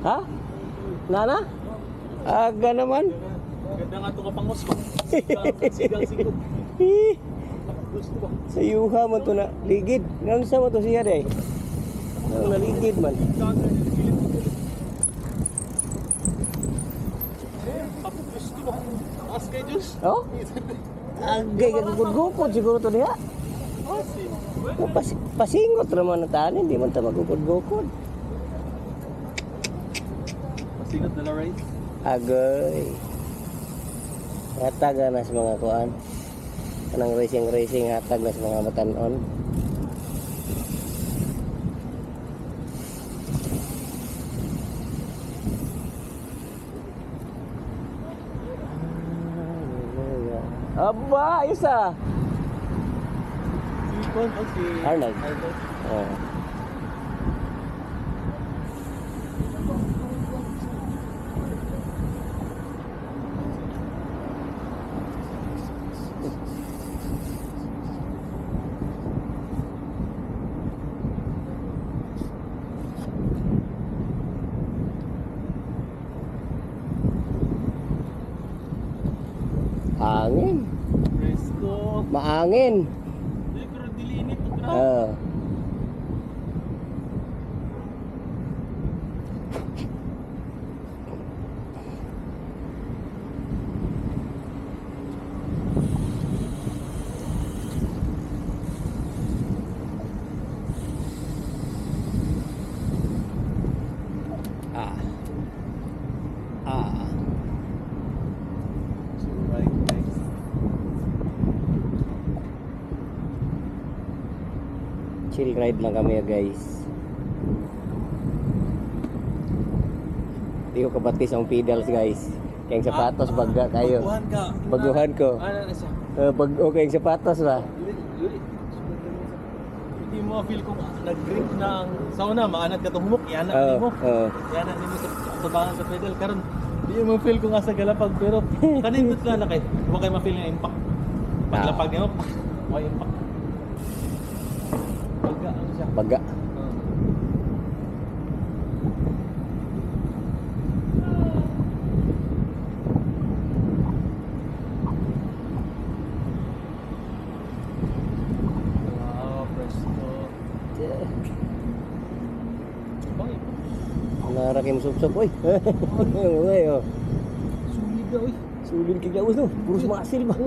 Ha? Nana? Aga naman. Ganda nga ito kapangos ko. Sigang-sigang. Gusto ko. Sa yuha man to na ligid. Ngayon sa mo to siya day. Ngayon naligid man. Gusto ko. Taas kay Diyos. Oh? Agay kagugod-gukod siguro to diha. Pasingot naman na tanin, hindi man ta magugod-gukod. Masingot na la rice. Agay. Hatag na sa mga kuan. Kanang racing hatag na sa mga batanon. Aba, isa. Si Arnold. Oh. Hangin. Presko. Maangin. Dili pero dilinit ito na. Ah. Ah. Ah. Right next. Chill ride lang kami guys. Di ko kabatis ang pedals guys. Kayang sapatos baga kayo. Baguhan ka. Baguhan ko. Ano na siya? Bago kayang sapatos ba? Yuri. Hindi mo feel kung nag-grip na ang sauna, maanad ka tumumok, iyanak Oo. mo. Oo. Iyanak mo sa bangan sa pedal. Karon, hindi mo feel kung asa galapag, pero kanindot ka na kay. Huwag kayo ma-feel yung impact. Paglapag niyo, may impact. Baga, ano siya? Baga. Wow, presto. Bangin. Narakim sup-sup oy. Oy oh. Sulit ka, uy. Sulin kay gawas no. Puro masil ba?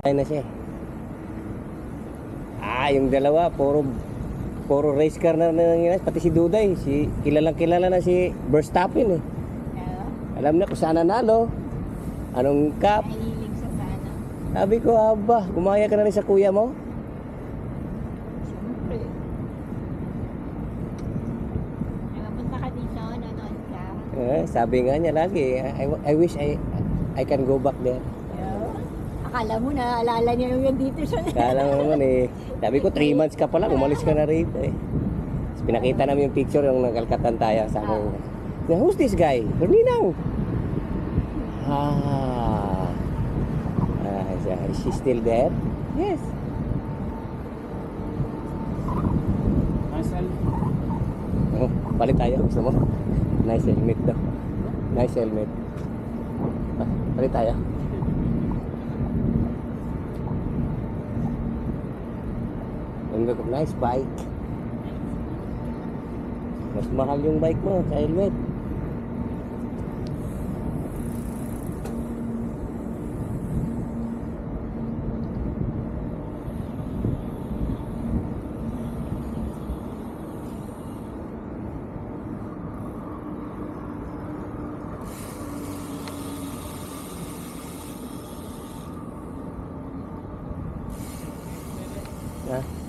Ay na siya. Yung dalawa puro race car na nangyayari, pati si Duday, kilala na si Verstappen eh. Alam na kung saan nanalo. Anong cup? Nahilig siya sa ano. Sabi ko, aba, gumaya ka na rin sa kuya mo? Siyempre. Ay, mapunta ka dito, nanonood ka. Sabi nga niya lagi, I wish I can go back there. Akala mo na, alala niya nung yan dito siya. Kala mo naman eh. Sabi ko 3 months ka pa lang, umalis ka na rito eh. Tapos pinakita namin yung picture yung nagkalkatan tayo. Sabi ko, now who's this guy? Ferninaw. Is she still there? Yes. Nice helmet. Palit tayo, gusto mo? Nice helmet daw. Nice helmet. Palit tayo. Nice bike. Mas mahal yung bike mo sa helmet.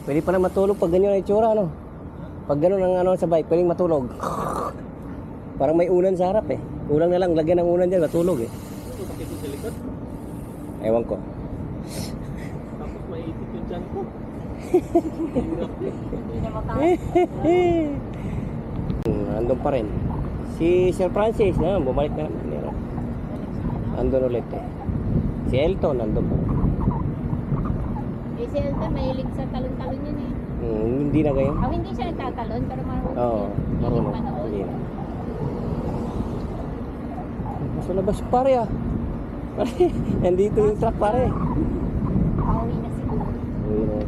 Pwede pa na matulog pag ganyan ang itsura, no? Pag gano'n ang ano sa bike, pwedeng matulog. Parang may unan sa harap eh. Kulang na lang, lagyan ng unan dyan, matulog eh. Ito, bakit ito sa likod? Ewan ko. Tapos maiitip yung dyan ko. Hindi na makakita. Andun pa rin. Si Sir Francis, bumalik na naman. Andun ulit eh. Si Elton, andun pa rin. Eh, si Elder, mahilig sa talon-talon yun eh. Hindi na ganyan. Hindi siya nagtatalon, pero marunong Oo, yun. marunong. Manood. Hindi na. Sa labas pare ah. Nandito yung truck pare. Pauwi na siguro. Uy, no.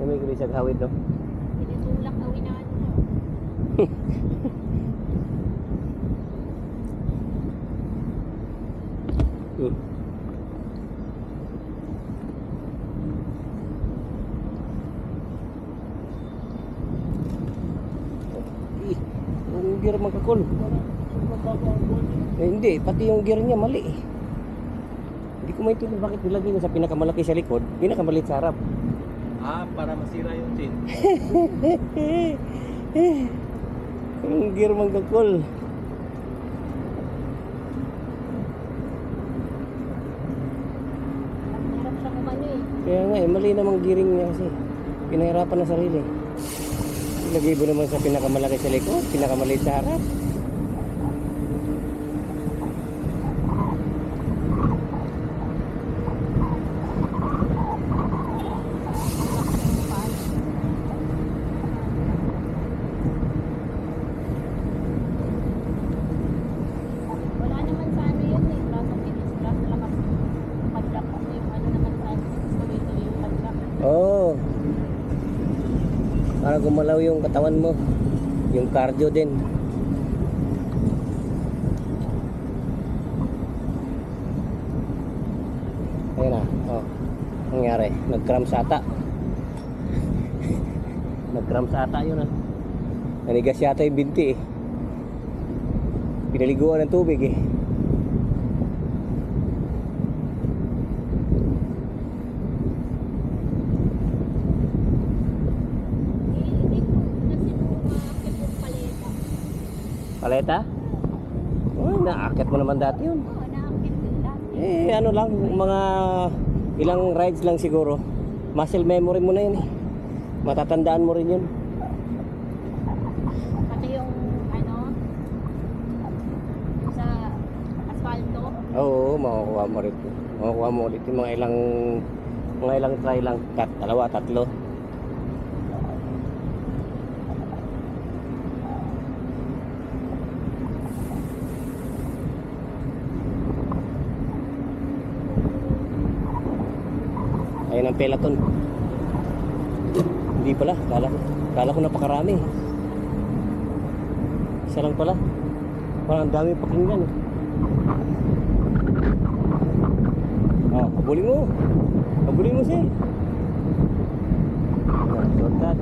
May gulisag hawid no? Tinitulak na uwi na ano na. Hmm. Yung gear magkakul. Hindi, pati yung gear niya mali eh. Hindi ko maintindihan bakit nilagay niya sa pinakamalaki sa likod, pinakamaliit sa harap. Para masira yung chain. Yung gear magkakul. Hirap siya kumano eh. Kaya nga eh, mali namang gearing niya kasi. Pinahirapan na sarili. Ilagay mo naman sa pinakamalaki sa likod, pinakamaliit sa harap. Wala naman sa ano yun eh. Plato bilis, plato lakas. Padlock kasi yung ano naman sa ano. Tuloy-tuloy yung padlock. Oo. Para gumalaw yung katawan mo. Yung cardio din. Ayun na. Oh. Nangyari. Nag-cramps ata. Nag-cramps ata yun ah. Nanigas yata yung binti eh. Pinaliguan ng tubig eh. Hindi ko kasi umakit yung paleta. Paleta? Oh, naakit mo naman dati yun. Oo, naakit din dati. Eh, ano lang, mga ilang rides lang siguro. Muscle memory mo na yun eh. Matatandaan mo rin yun. Pati yung ano, sa asfalto. Oo, makukuha mo rin. Makukuha mo ulit yung mga ilang try lang. Dalawa, tatlo. Ayun ang peloton. Hindi pala, kala ko napakarami. Isa lang pala. Parang ang dami pakinggan. Oh, habulin mo. Habulin mo sir. Shortcut.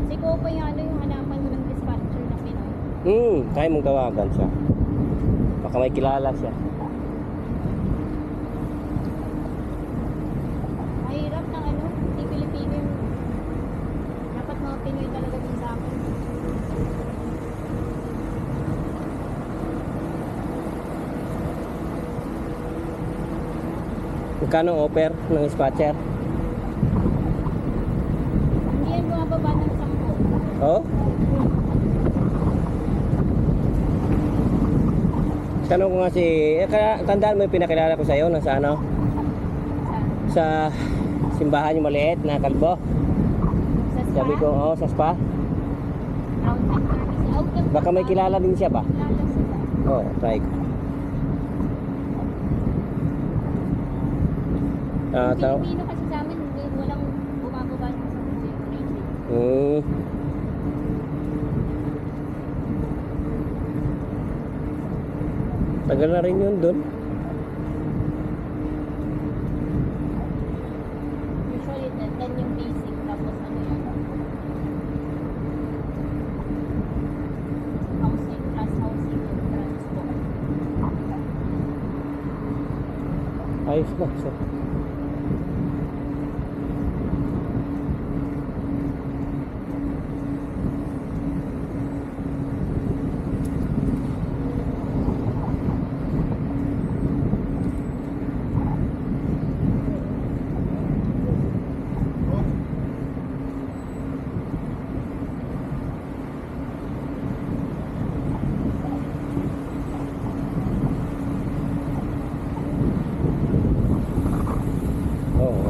Siguro pa yung ano yung hanapan mo ng dispatcher na Pinoy. Kaya mong tawagan siya. Baka may kilala siya. Mahirap ng ano, hindi Pilipino yung dapat mga Pinoy talaga din sa akin. Magkano ang offer ng dispatcher? Hindi yan bumababa ng 10. Oh? Tanong ko nga si... tandaan mo yung pinakilala ko sa'yo na sa ano? Sa simbahan yung maliit na kalbo. Sa spa, Sabi ko, oo, sa spa. round time service. Outlet Baka may kilala din siya ba? Kilala sila. Oo, try ko. Pilipino kasi sa amin, hindi walang bumababa ng 10. Tagal na rin yun doon. Usually, 10 yung basic, tapos ano yun? Housing, plus housing, and transport. Ay, ayos na. So,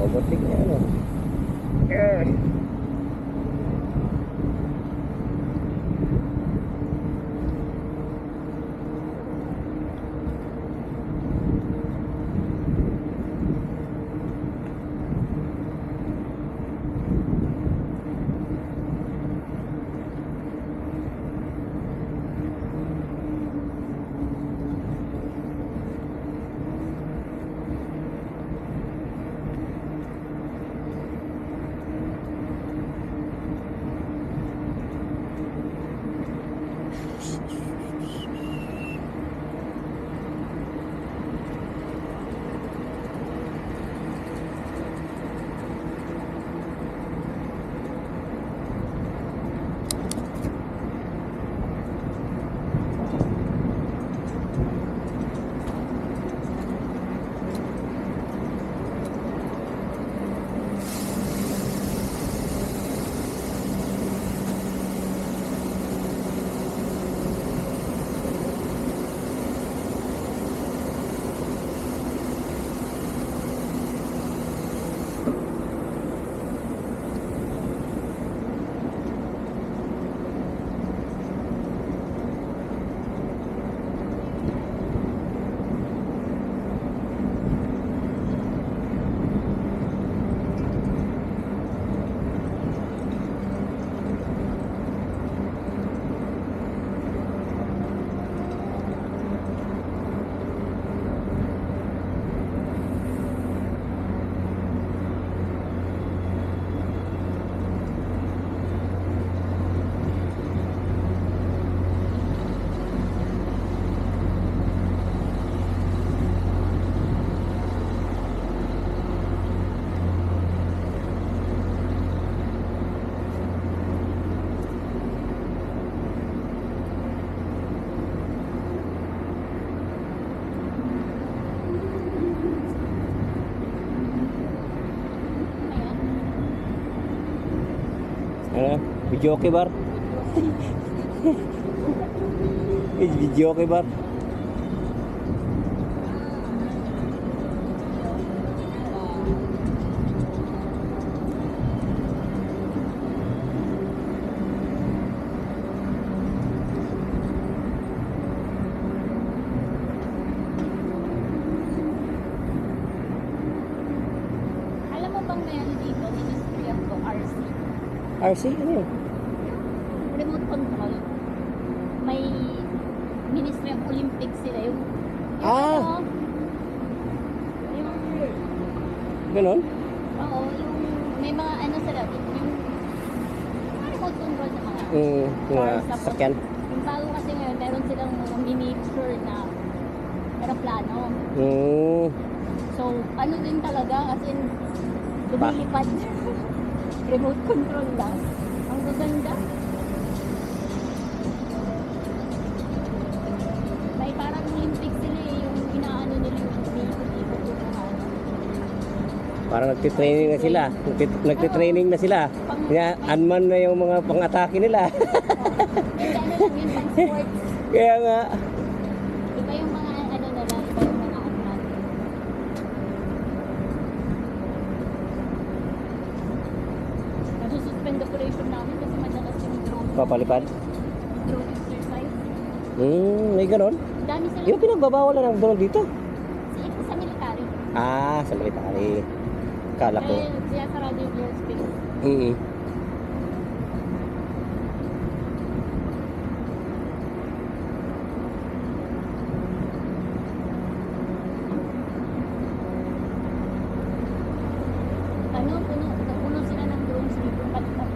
overtake niya ano. Ano? Video okay bar? Video okay bar? Alam mo bang may ano dito, Ministry of RC? RC? Ano yun? Remote control. May Ministry of Olympics sila yung Ah! ano, yung Ganon? oo, yung may mga ano sila, yung remote control sa mga Yung mga cars, tapos sasakyan. yung bago kasi ngayon, meron silang mga miniature na aeroplano. So, ano din talaga, as in, lumilipad. Remote control lang. Ang gaganda. May parang Olympics sila eh, yung inaano nila yung ikot-ikot yung mga ano. Parang nagtitraining na sila. Nagtitraining na sila. Kaya unman na yung mga pang-atake nila. Hindi ano lang yun, pang sports. Kaya nga. Iba yung mga ano nila, iba yung mga unman. Nasususpend operation namin kasi madalas yung drone Papalipad. exercise. May ganon. Dami Di ba silang pinagbabawalan ng drone dito? sa military. Ah, sa military. Kala ko. Kaya sarado yung airspace. Mm. Ano, puno sila ng drones dito. Palipat.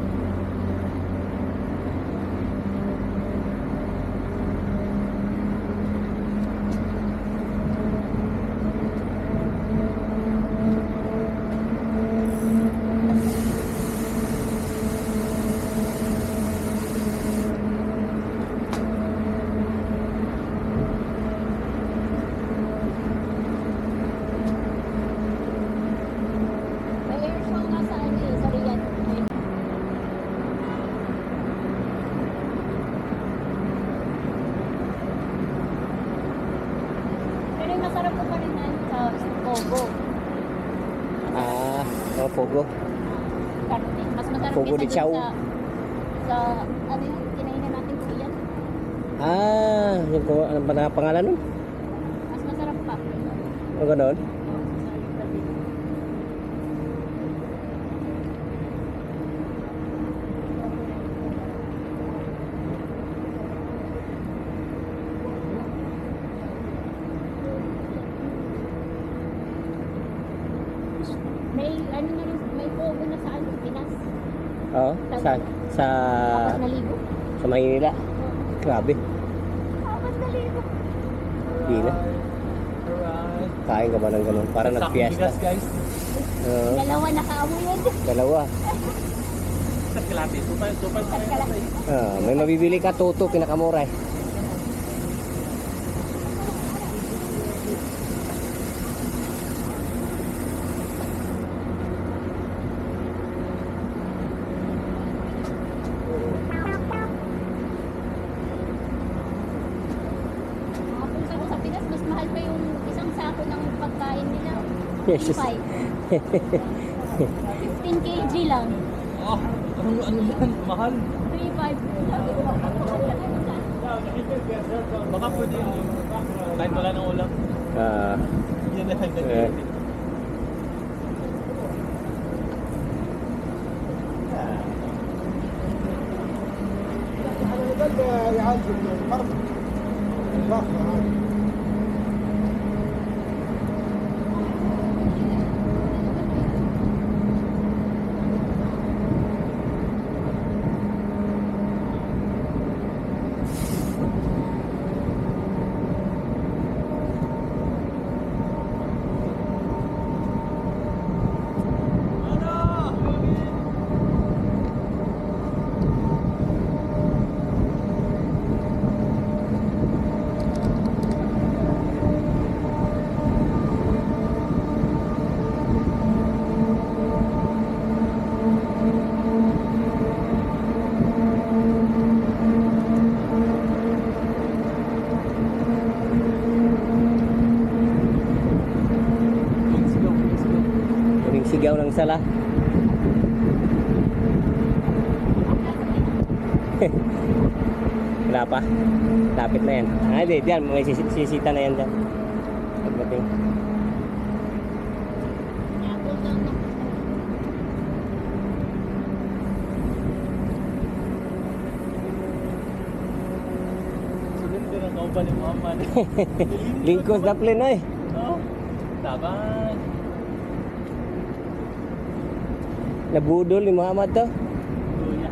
Fogo. Karne. Mas masarap Fogo de kesa chao. dun sa ano yung kinainan natin Korean. Ah, yung kung ano ba na pangalan nun? Mas masarap pa. O ganon? May ano na rin, may Fogo na sa ano, Pinas. Oo, sa Apat na libo. sa Maynila. Grabe. Apat na libo. Di na. Alright. Kain ka ba ng ganun? Para Sakong nagpiesta. bigas, guys. Oo, Dalawa na kaamo yun. dalawa. Sa kalate. Supay tayo. Ah, may mabibili ka tuto, pinakamura eh. Makapunta ko sa Pinas, mas mahal pa yung isang sako ng pagkain nila. Yes. 5. 15 kg lang. Oh, ano yan? Mahal. 3.5. Sabi ko, Baka pwede yung kahit wala ng ulam. Ah, Yan na lang. eh. Let's go. Huling sigaw ng sala. Wala pa. Lapit na yan. Ah, di, diyan. May sisita na yan dyan. Pagdating. Sunod ko ng kauban ni Muhammad. Lingkos na plin ay. Oh, tabang. Nabudol ni Muhammad to. Kuya.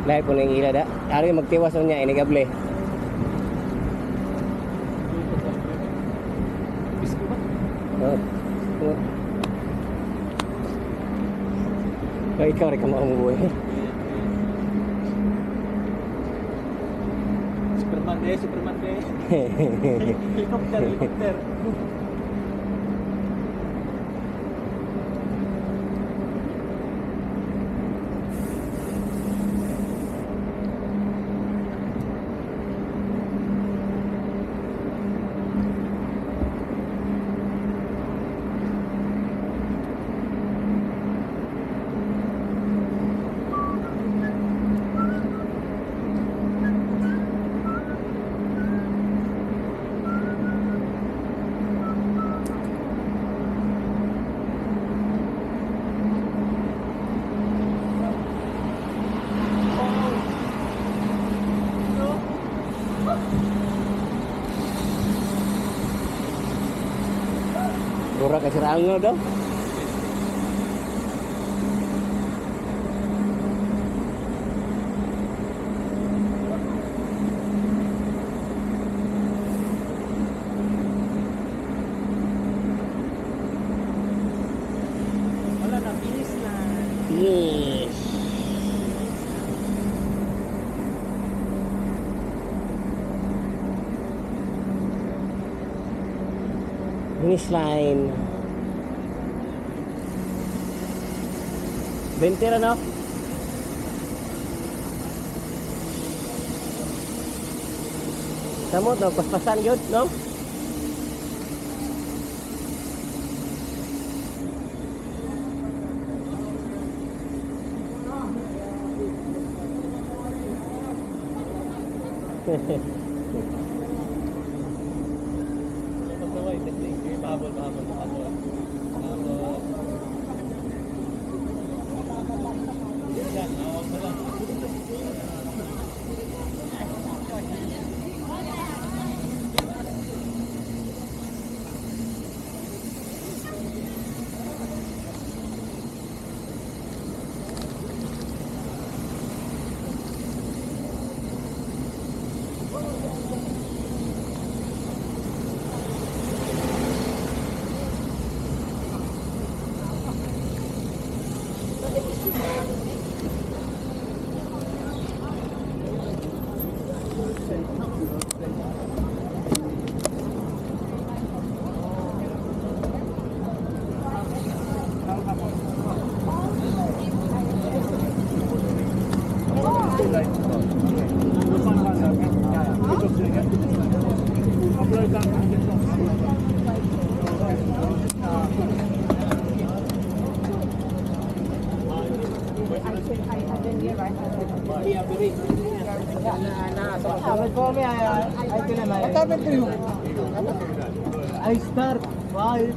Lahat po nang ila da. Ari magtiwas niya inigable. Bisko ba? Oh. Oh. Kaya ikaw rin ka maumuwi. Superman de. Helicopter. Murah kasi rango daw. Wala na, finish na. Yes. Finish line. 20 na no? Samot, no? Paspasan yun, no? Pagkaway, testing. Pahabol. Yan, awag na lang. I start. Why?